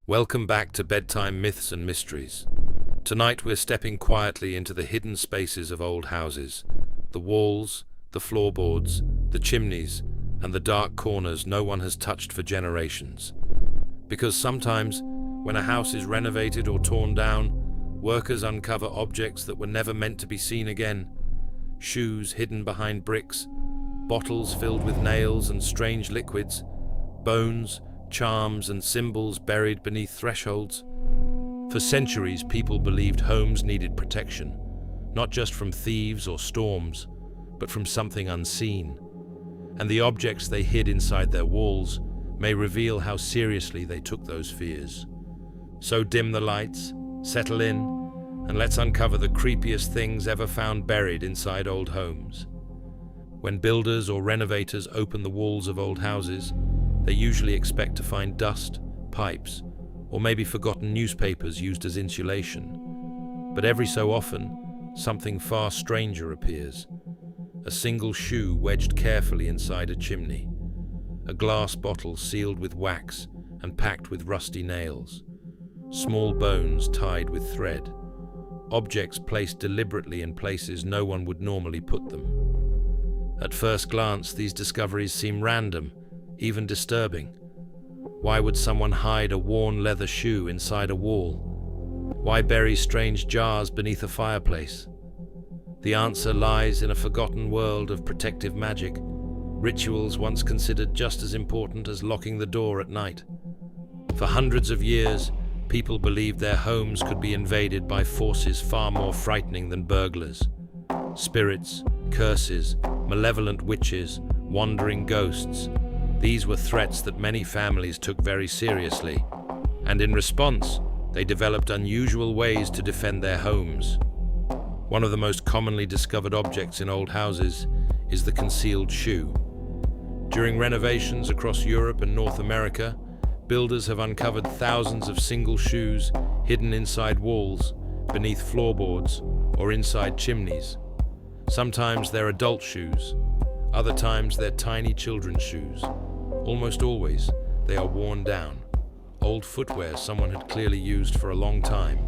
Welcome back to Bedtime Myths and Mysteries. Tonight we're stepping quietly into the hidden spaces of old houses. The walls, the floorboards, the chimneys, and the dark corners no one has touched for generations. Because sometimes, when a house is renovated or torn down, workers uncover objects that were never meant to be seen again. Shoes hidden behind bricks, bottles filled with nails and strange liquids, bones, charms and symbols buried beneath thresholds. For centuries, people believed homes needed protection, not just from thieves or storms, but from something unseen. And the objects they hid inside their walls may reveal how seriously they took those fears. So dim the lights, settle in, and let's uncover the creepiest things ever found buried inside old homes. When builders or renovators open the walls of old houses, they usually expect to find dust, pipes, or maybe forgotten newspapers used as insulation. But every so often, something far stranger appears. A single shoe wedged carefully inside a chimney. A glass bottle sealed with wax and packed with rusty nails. Small bones tied with thread. Objects placed deliberately in places no one would normally put them. At first glance, these discoveries seem random, even disturbing. Why would someone hide a worn leather shoe inside a wall? Why bury strange jars beneath a fireplace? The answer lies in a forgotten world of protective magic, rituals once considered just as important as locking the door at night. For hundreds of years, people believed their homes could be invaded by forces far more frightening than burglars. Spirits, curses, malevolent witches, wandering ghosts. These were threats that many families took very seriously, and in response, they developed unusual ways to defend their homes. One of the most commonly discovered objects in old houses is the concealed shoe. During renovations across Europe and North America, builders have uncovered thousands of single shoes hidden inside walls, beneath floorboards, or inside chimneys. Sometimes they're adult shoes, other times they're tiny children's shoes. Almost always, they are worn down, old footwear someone had clearly used for a long time.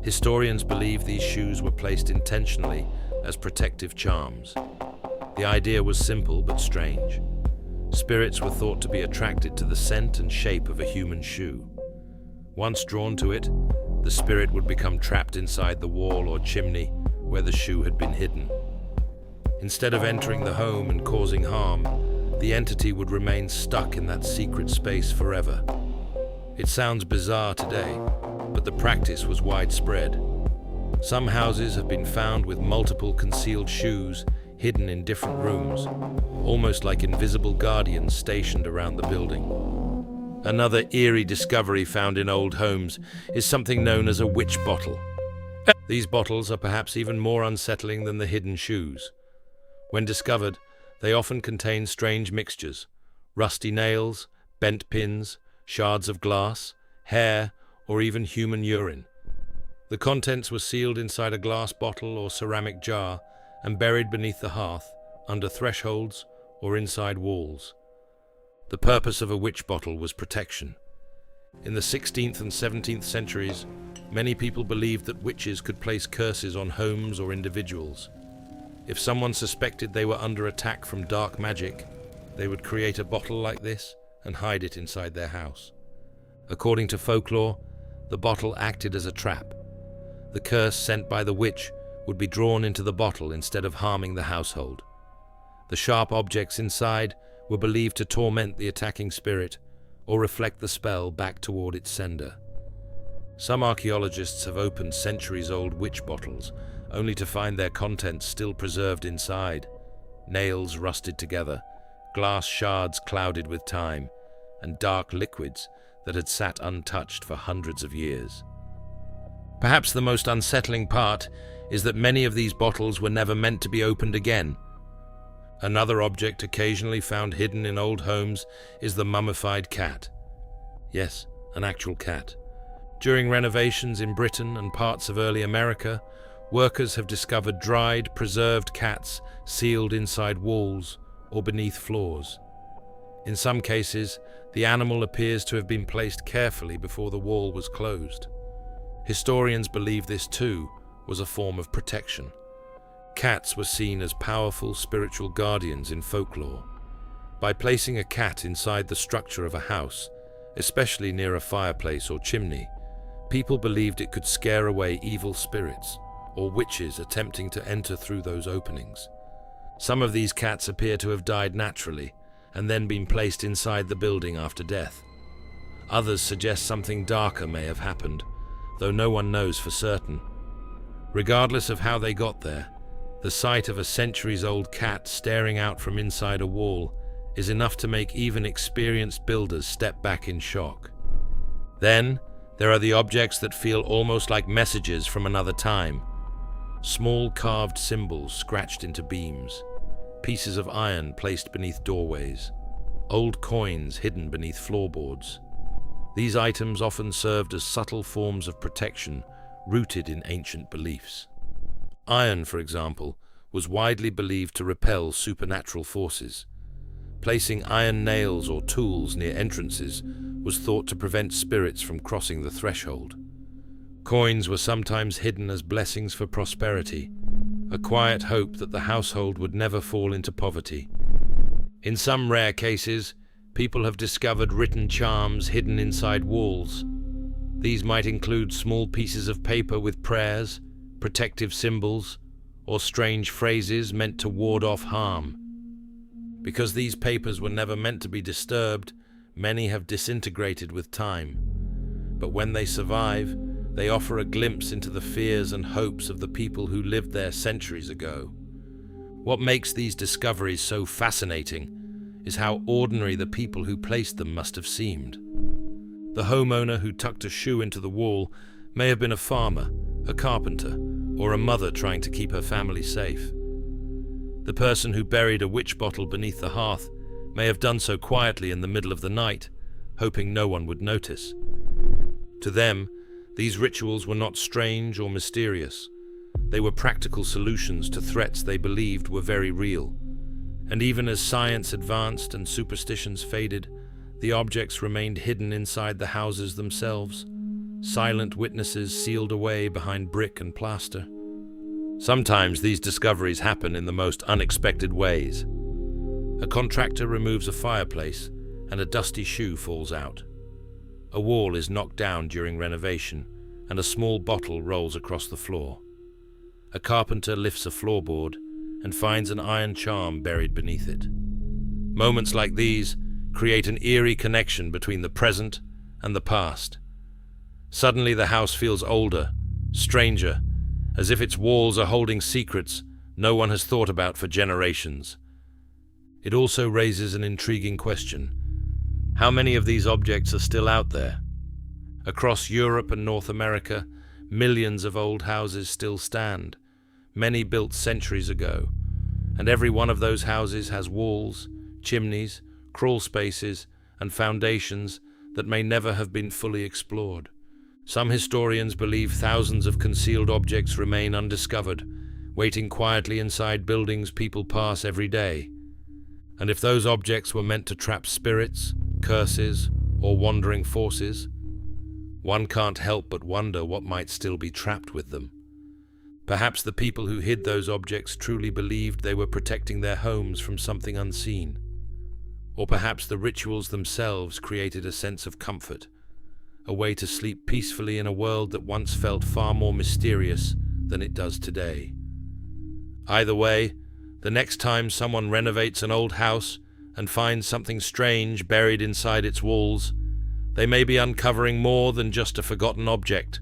Historians believe these shoes were placed intentionally as protective charms. The idea was simple but strange. Spirits were thought to be attracted to the scent and shape of a human shoe. Once drawn to it, the spirit would become trapped inside the wall or chimney where the shoe had been hidden. Instead of entering the home and causing harm, the entity would remain stuck in that secret space forever. It sounds bizarre today, but the practice was widespread. Some houses have been found with multiple concealed shoes hidden in different rooms, almost like invisible guardians stationed around the building. Another eerie discovery found in old homes is something known as a witch bottle. These bottles are perhaps even more unsettling than the hidden shoes. When discovered, they often contain strange mixtures: rusty nails, bent pins, shards of glass, hair, or even human urine. The contents were sealed inside a glass bottle or ceramic jar and buried beneath the hearth, under thresholds, or inside walls. The purpose of a witch bottle was protection. In the 16th and 17th centuries, many people believed that witches could place curses on homes or individuals. If someone suspected they were under attack from dark magic, they would create a bottle like this and hide it inside their house. According to folklore, the bottle acted as a trap. The curse sent by the witch would be drawn into the bottle instead of harming the household. The sharp objects inside were believed to torment the attacking spirit or reflect the spell back toward its sender. Some archaeologists have opened centuries-old witch bottles only to find their contents still preserved inside. Nails rusted together, glass shards clouded with time, and dark liquids that had sat untouched for hundreds of years. Perhaps the most unsettling part is that many of these bottles were never meant to be opened again. Another object occasionally found hidden in old homes is the mummified cat. Yes, an actual cat. During renovations in Britain and parts of early America, workers have discovered dried, preserved cats sealed inside walls or beneath floors. In some cases, the animal appears to have been placed carefully before the wall was closed. Historians believe this too was a form of protection. Cats were seen as powerful spiritual guardians in folklore. By placing a cat inside the structure of a house, especially near a fireplace or chimney, people believed it could scare away evil spirits or witches attempting to enter through those openings. Some of these cats appear to have died naturally and then been placed inside the building after death. Others suggest something darker may have happened, though no one knows for certain. Regardless of how they got there, the sight of a centuries-old cat staring out from inside a wall is enough to make even experienced builders step back in shock. Then, there are the objects that feel almost like messages from another time. Small carved symbols scratched into beams, pieces of iron placed beneath doorways, old coins hidden beneath floorboards. These items often served as subtle forms of protection rooted in ancient beliefs. Iron, for example, was widely believed to repel supernatural forces. Placing iron nails or tools near entrances was thought to prevent spirits from crossing the threshold. Coins were sometimes hidden as blessings for prosperity, a quiet hope that the household would never fall into poverty. In some rare cases, people have discovered written charms hidden inside walls. These might include small pieces of paper with prayers, protective symbols, or strange phrases meant to ward off harm. Because these papers were never meant to be disturbed, many have disintegrated with time. But when they survive, they offer a glimpse into the fears and hopes of the people who lived there centuries ago. What makes these discoveries so fascinating is how ordinary the people who placed them must have seemed. The homeowner who tucked a shoe into the wall may have been a farmer, a carpenter, or a mother trying to keep her family safe. The person who buried a witch bottle beneath the hearth may have done so quietly in the middle of the night, hoping no one would notice. To them, these rituals were not strange or mysterious. They were practical solutions to threats they believed were very real. And even as science advanced and superstitions faded, the objects remained hidden inside the houses themselves, silent witnesses sealed away behind brick and plaster. Sometimes these discoveries happen in the most unexpected ways. A contractor removes a fireplace and a dusty shoe falls out. A wall is knocked down during renovation and a small bottle rolls across the floor. A carpenter lifts a floorboard and finds an iron charm buried beneath it. Moments like these create an eerie connection between the present and the past. Suddenly the house feels older, stranger, as if its walls are holding secrets no one has thought about for generations. It also raises an intriguing question. How many of these objects are still out there? Across Europe and North America, millions of old houses still stand, many built centuries ago, and every one of those houses has walls, chimneys, crawl spaces, and foundations that may never have been fully explored. Some historians believe thousands of concealed objects remain undiscovered, waiting quietly inside buildings people pass every day. And if those objects were meant to trap spirits, curses, or wandering forces, one can't help but wonder what might still be trapped with them. Perhaps the people who hid those objects truly believed they were protecting their homes from something unseen. Or perhaps the rituals themselves created a sense of comfort, a way to sleep peacefully in a world that once felt far more mysterious than it does today. Either way, the next time someone renovates an old house and finds something strange buried inside its walls, they may be uncovering more than just a forgotten object.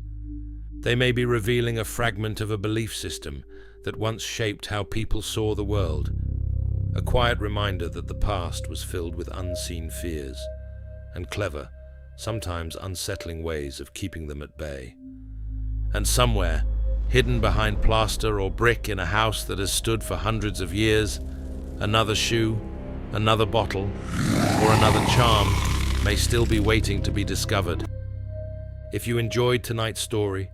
They may be revealing a fragment of a belief system that once shaped how people saw the world, a quiet reminder that the past was filled with unseen fears and clever, sometimes unsettling ways of keeping them at bay. And somewhere, hidden behind plaster or brick in a house that has stood for hundreds of years, another shoe, another bottle, or another charm may still be waiting to be discovered. If you enjoyed tonight's story,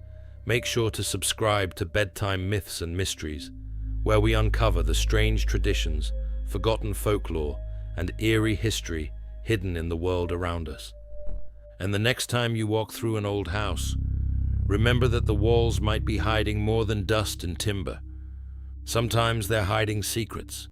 make sure to subscribe to Bedtime Myths and Mysteries, where we uncover the strange traditions, forgotten folklore, and eerie history hidden in the world around us. And the next time you walk through an old house, remember that the walls might be hiding more than dust and timber. Sometimes they're hiding secrets,